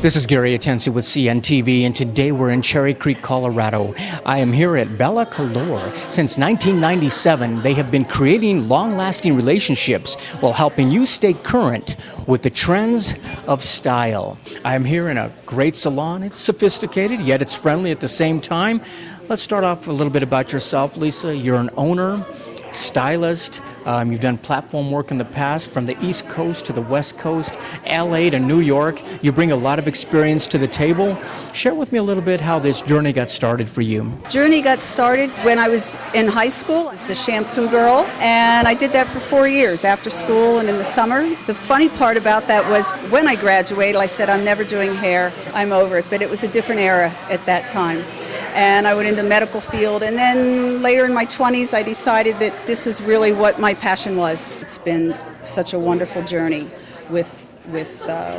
This is Gary Atencio with CNTV, and today we're in Cherry Creek, Colorado. I am here at bellaColor. Since 1997, they have been creating long-lasting relationships while helping you stay current with the trends of style. I am here in a great salon. It's sophisticated, yet it's friendly at the same time. Let's start off a little bit about yourself, Lisa. You're an owner, stylist. You've done platform work in the past, from the East Coast to the West Coast, LA to New York. You bring a lot of experience to the table. Share with me a little bit how this journey got started for you. Journey got started when I was in high school. I was the shampoo girl, and I did that for 4 years after school and in the summer. The funny part about that was when I graduated, I said, I'm never doing hair. I'm over it. But it was a different era at that time. And I went into the medical field, and then later in my 20s I decided that this was really what my passion was. It's been such a wonderful journey with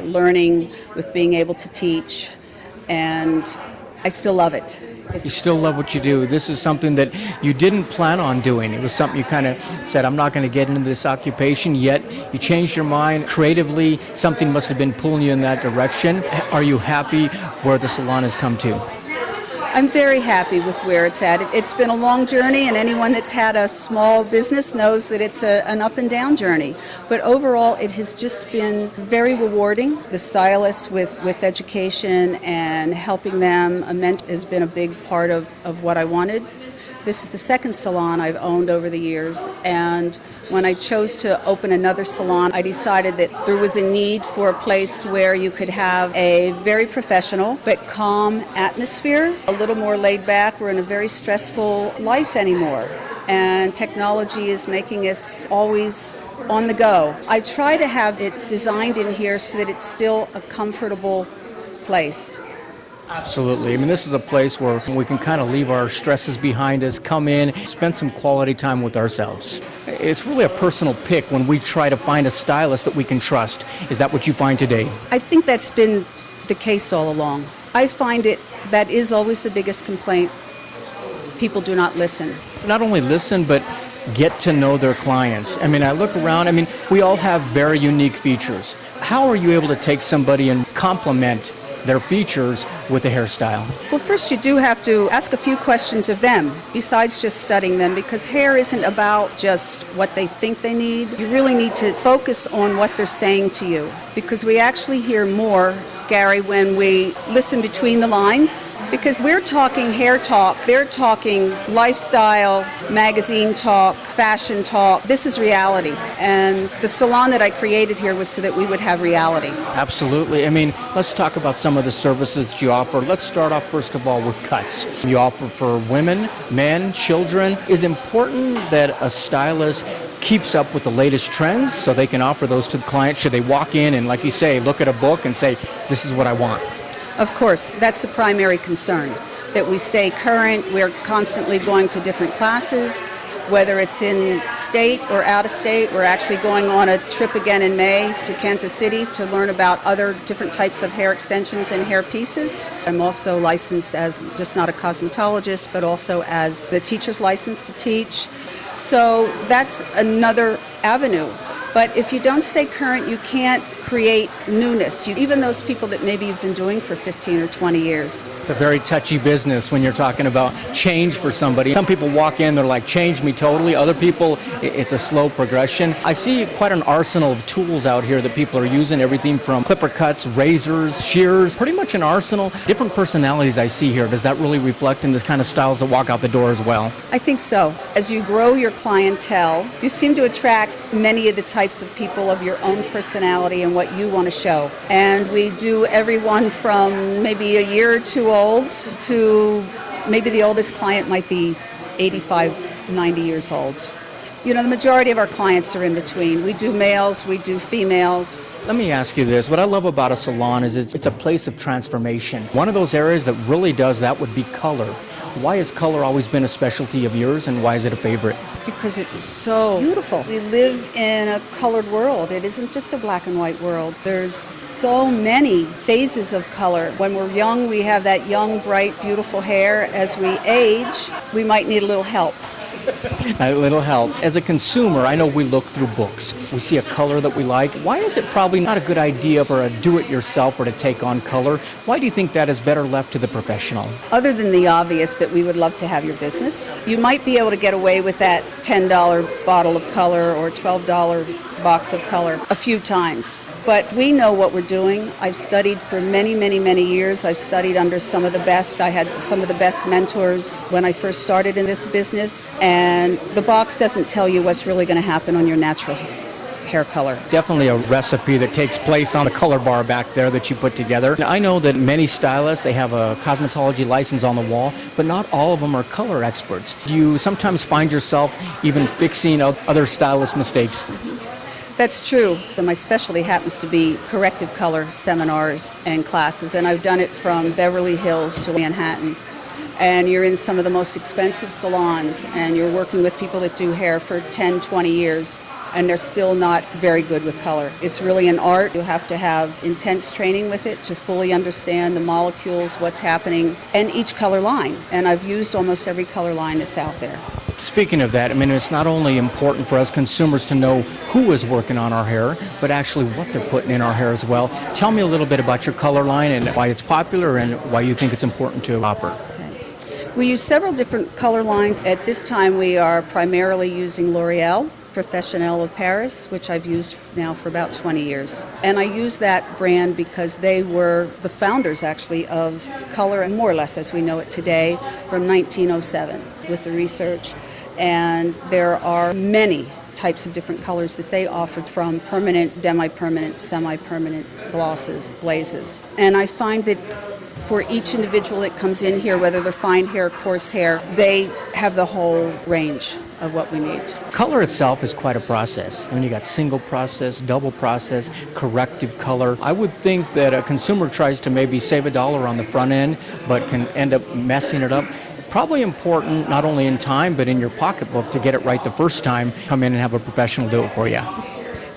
learning, with being able to teach, and I still love it. You still love what you do. This is something that you didn't plan on doing. It was something you kind of said, I'm not going to get into this occupation, yet you changed your mind. Creatively, something must have been pulling you in that direction. Are you happy where the salon has come to? I'm very happy with where it's at. It's been a long journey, and anyone that's had a small business knows that it's an up and down journey. But overall, it has just been very rewarding. The stylists with education and helping them has been a big part of what I wanted. This is the second salon I've owned over the years, and when I chose to open another salon, I decided that there was a need for a place where you could have a very professional but calm atmosphere, a little more laid back. We're in a very stressful life anymore, and technology is making us always on the go. I try to have it designed in here so that it's still a comfortable place. Absolutely. I mean, this is a place where we can kind of leave our stresses behind us, come in, spend some quality time with ourselves. It's really a personal pick when we try to find a stylist that we can trust. Is that what you find today? I think that's been the case all along. I find that is always the biggest complaint. People do not listen. Not only listen, but get to know their clients. I mean, I look around, we all have very unique features. How are you able to take somebody and complement their features with a hairstyle? Well, first you do have to ask a few questions of them besides just studying them, because hair isn't about just what they think they need. You really need to focus on what they're saying to you, because we actually hear more, Gary, when we listen between the lines, because we're talking hair talk, they're talking lifestyle, magazine talk, fashion talk. This is reality, and the salon that I created here was so that we would have reality. Absolutely. Let's talk about some of the services that you offer. Let's start off first of all with cuts. You offer for women, men, children. Is it important that a stylist keeps up with the latest trends so they can offer those to the client? Should they walk in and, like you say, look at a book and say, this is what I want? Of course, that's the primary concern, that we stay current. We're constantly going to different classes, whether it's in state or out of state. We're actually going on a trip again in May to Kansas City to learn about other different types of hair extensions and hair pieces. I'm also licensed as just not a cosmetologist, but also as the teacher's license to teach. So that's another avenue. But if you don't stay current, you can't create newness. Even those people that maybe you've been doing for 15 or 20 years. It's a very touchy business when you're talking about change for somebody. Some people walk in, they're like, change me totally. Other people, it's a slow progression. I see quite an arsenal of tools out here that people are using, everything from clipper cuts, razors, shears, pretty much an arsenal. Different personalities I see here. Does that really reflect in the kind of styles that walk out the door as well? I think so. As you grow your clientele, you seem to attract many of the types of people of your own personality and what you want to show. And we do everyone from maybe a year or two old to maybe the oldest client might be 85, 90 years old. The majority of our clients are in between. We do males, we do females. Let me ask you this. What I love about a salon is it's a place of transformation. One of those areas that really does that would be color. Why has color always been a specialty of yours, and why is it a favorite? Because it's so beautiful. We live in a colored world. It isn't just a black and white world. There's so many phases of color. When we're young, we have that young, bright, beautiful hair. As we age, we might need a little help. A little help. As a consumer, I know we look through books. We see a color that we like. Why is it probably not a good idea for a do-it-yourself or to take on color? Why do you think that is better left to the professional? Other than the obvious that we would love to have your business, you might be able to get away with that $10 bottle of color or $12 box of color a few times. But we know what we're doing. I've studied for many, many, many years. I've studied under some of the best. I had some of the best mentors when I first started in this business. And the box doesn't tell you what's really going to happen on your natural hair color. Definitely a recipe that takes place on the color bar back there that you put together. Now, I know that many stylists, they have a cosmetology license on the wall, but not all of them are color experts. Do you sometimes find yourself even fixing other stylists' mistakes? That's true. My specialty happens to be corrective color seminars and classes, and I've done it from Beverly Hills to Manhattan. And you're in some of the most expensive salons, and you're working with people that do hair for 10, 20 years, and they're still not very good with color. It's really an art. You have to have intense training with it to fully understand the molecules, what's happening, and each color line. And I've used almost every color line that's out there. Speaking of that, I mean, it's not only important for us consumers to know who is working on our hair, but actually what they're putting in our hair as well. Tell me a little bit about your color line and why it's popular and why you think it's important to offer. We use several different color lines. At this time, we are primarily using L'Oreal Professionnel of Paris, which I've used now for about 20 years. And I use that brand because they were the founders, actually, of color, and more or less as we know it today, from 1907 with the research. And there are many types of different colors that they offered, from permanent, demi-permanent, semi-permanent, glosses, glazes. And I find that for each individual that comes in here, whether they're fine hair, coarse hair, they have the whole range of what we need. Color itself is quite a process. I mean, you got single process, double process, corrective color. I would think that a consumer tries to maybe save $1 on the front end, but can end up messing it up. Probably important not only in time, but in your pocketbook to get it right the first time. Come in and have a professional do it for you.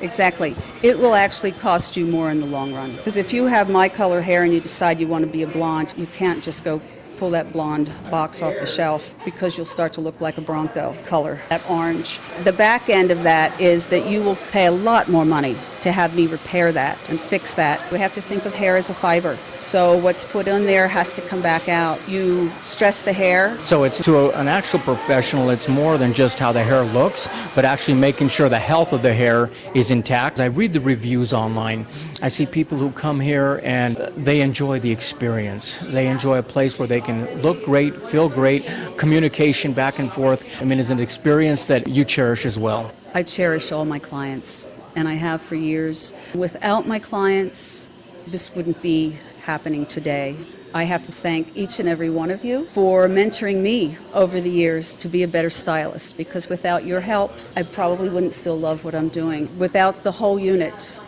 Exactly. It will actually cost you more in the long run. Because if you have my color hair and you decide you want to be a blonde, you can't just go pull that blonde box off the shelf, because you'll start to look like a Bronco color, that orange. The back end of that is that you will pay a lot more money to have me repair that and fix that. We have to think of hair as a fiber. So what's put in there has to come back out. You stress the hair. So it's to an actual professional, it's more than just how the hair looks, but actually making sure the health of the hair is intact. I read the reviews online. I see people who come here and they enjoy the experience. They enjoy a place where they can look great, feel great, communication back and forth. I mean, it's an experience that you cherish as well. I cherish all my clients, and I have for years. Without my clients, this wouldn't be happening today. I have to thank each and every one of you for mentoring me over the years to be a better stylist, because without your help, I probably wouldn't still love what I'm doing. Without the whole unit,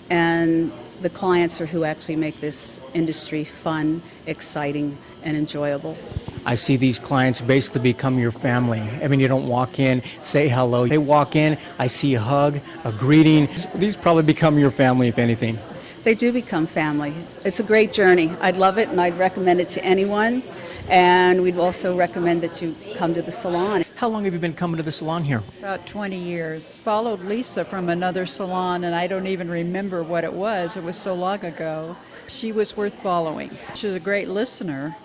and the clients are who actually make this industry fun, exciting, and enjoyable. I see these clients basically become your family. I mean, you don't walk in, say hello. They walk in, I see a hug, a greeting. These probably become your family, if anything. They do become family. It's a great journey. I'd love it, and I'd recommend it to anyone. And we'd also recommend that you come to the salon. How long have you been coming to the salon here? About 20 years. Followed Lisa from another salon, and I don't even remember what it was. It was so long ago. She was worth following. She's a great listener,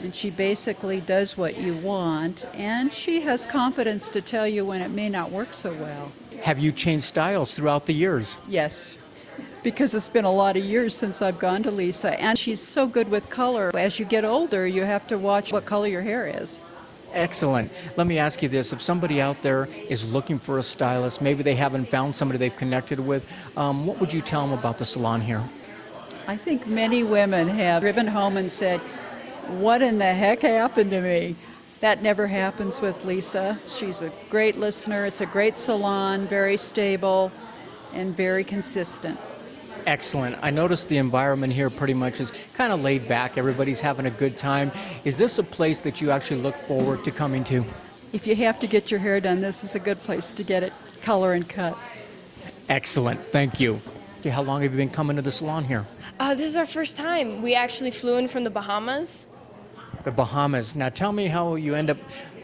and she basically does what you want, and she has confidence to tell you when it may not work so well. Have you changed styles throughout the years? Yes, because it's been a lot of years since I've gone to Lisa, and she's so good with color. As you get older, you have to watch what color your hair is. Excellent. Let me ask you this. If somebody out there is looking for a stylist, maybe they haven't found somebody they've connected with, what would you tell them about the salon here? I think many women have driven home and said, "What in the heck happened to me?" That never happens with Lisa. She's a great listener. It's a great salon, very stable, and very consistent. Excellent. I noticed the environment here pretty much is kind of laid back. Everybody's having a good time. Is this a place that you actually look forward to coming to? If you have to get your hair done, this is a good place to get it color and cut. Excellent. Thank you. How long have you been coming to the salon here? This is our first time. We actually flew in from the Bahamas. The Bahamas. Now tell me how you end up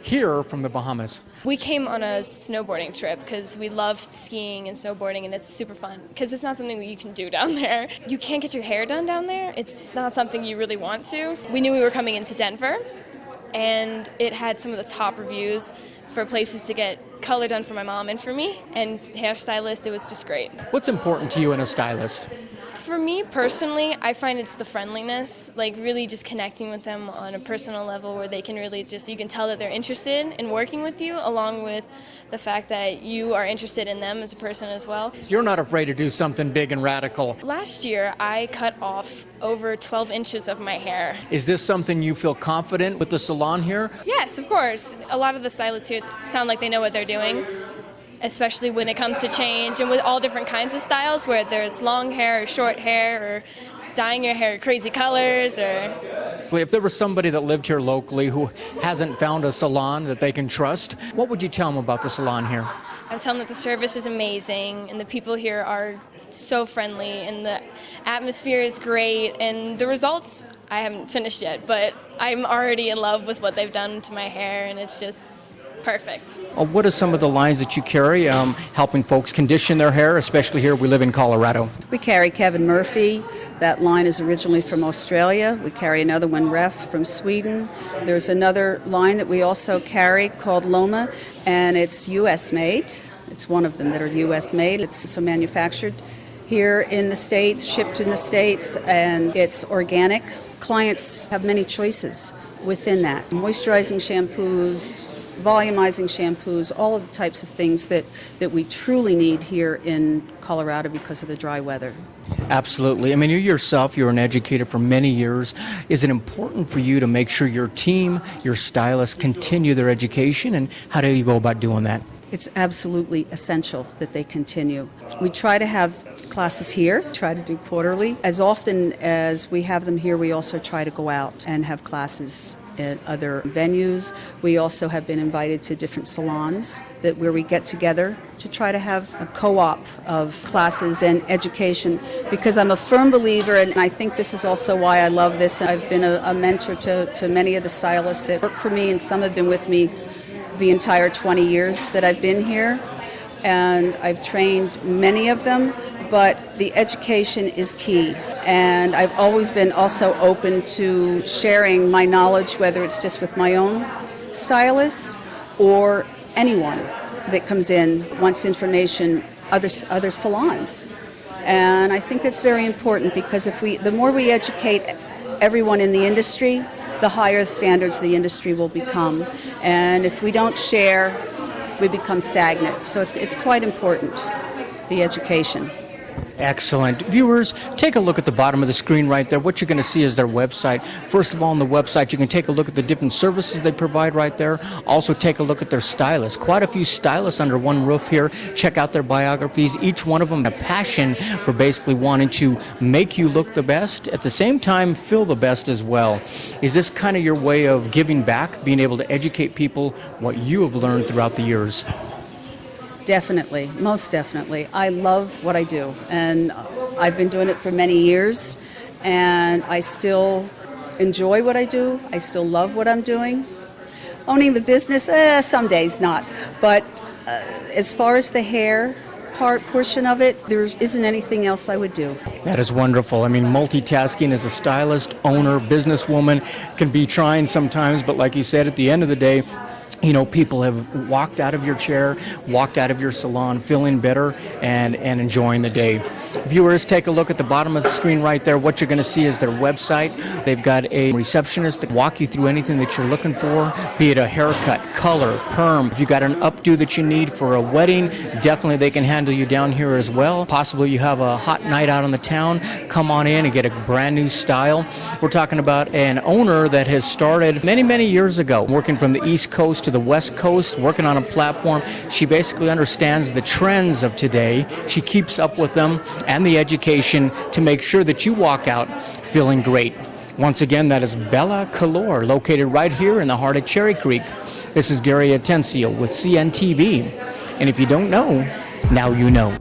here from the Bahamas? We came on a snowboarding trip because we love skiing and snowboarding, and it's super fun because it's not something that you can do down there. You can't get your hair done down there. It's not something you really want to. We knew we were coming into Denver, and it had some of the top reviews for places to get color done for my mom and for me, and hairstylist. It was just great. What's important to you in a stylist? For me personally, I find it's the friendliness, like really just connecting with them on a personal level where they can really just, you can tell that they're interested in working with you, along with the fact that you are interested in them as a person as well. You're not afraid to do something big and radical. Last year, I cut off over 12 inches of my hair. Is this something you feel confident with the salon here? Yes, of course. A lot of the stylists here sound like they know what they're doing, especially when it comes to change and with all different kinds of styles, whether it's long hair or short hair or dyeing your hair crazy colors or... If there was somebody that lived here locally who hasn't found a salon that they can trust, what would you tell them about the salon here? I would tell them that the service is amazing and the people here are so friendly and the atmosphere is great and the results, I haven't finished yet, but I'm already in love with what they've done to my hair and it's just perfect. What are some of the lines that you carry helping folks condition their hair, especially here we live in Colorado? We carry Kevin Murphy. That line is originally from Australia. We carry another one, Ref, from Sweden. There's another line that we also carry called Loma, and it's U.S. made. It's one of them that are U.S. made. It's so manufactured here in the States, shipped in the States, and it's organic. Clients have many choices within that. Moisturizing shampoos, volumizing shampoos, all of the types of things that we truly need here in Colorado because of the dry weather. Absolutely. I mean, you yourself, you're an educator for many years. Is it important for you to make sure your team, your stylists continue their education, and how do you go about doing that? It's absolutely essential that they continue. We try to have classes here, try to do quarterly. As often as we have them here, we also try to go out and have classes at other venues. We also have been invited to different salons where we get together to try to have a co-op of classes and education, because I'm a firm believer, and I think this is also why I love this. I've been a mentor to many of the stylists that work for me, and some have been with me the entire 20 years that I've been here, and I've trained many of them, but the education is key. And I've always been also open to sharing my knowledge, whether it's just with my own stylists or anyone that comes in, wants information, other salons. And I think that's very important, because the more we educate everyone in the industry, the higher standards the industry will become. And if we don't share, we become stagnant. So it's quite important, the education. Excellent. Viewers, take a look at the bottom of the screen right there. What you're going to see is their website. First of all, on the website, you can take a look at the different services they provide right there. Also, take a look at their stylists. Quite a few stylists under one roof here. Check out their biographies. Each one of them a passion for basically wanting to make you look the best, at the same time feel the best as well. Is this kind of your way of giving back, being able to educate people what you have learned throughout the years? Definitely, most definitely. I love what I do, and I've been doing it for many years, and I still enjoy what I do. I still love what I'm doing. Owning the business, some days not, but as far as the hair portion of it, there isn't anything else I would do. That is wonderful. I mean, multitasking as a stylist, owner, businesswoman can be trying sometimes, but like you said, at the end of the day, you know, people have walked out of your chair, walked out of your salon feeling better and enjoying the day. Viewers, take a look at the bottom of the screen right there. What you're going to see is their website. They've got a receptionist that walk you through anything that you're looking for, be it a haircut, color, perm. If you got an updo that you need for a wedding, definitely they can handle you down here as well. Possibly you have a hot night out on the town, come on in and get a brand new style. We're talking about an owner that has started many, many years ago, working from the East Coast to the West Coast, working on a platform. She basically understands the trends of today. She keeps up with them and the education to make sure that you walk out feeling great. Once again, that is bellaColor, located right here in the heart of Cherry Creek. This is Gary Atencio with CNTV. And if you don't know, now you know.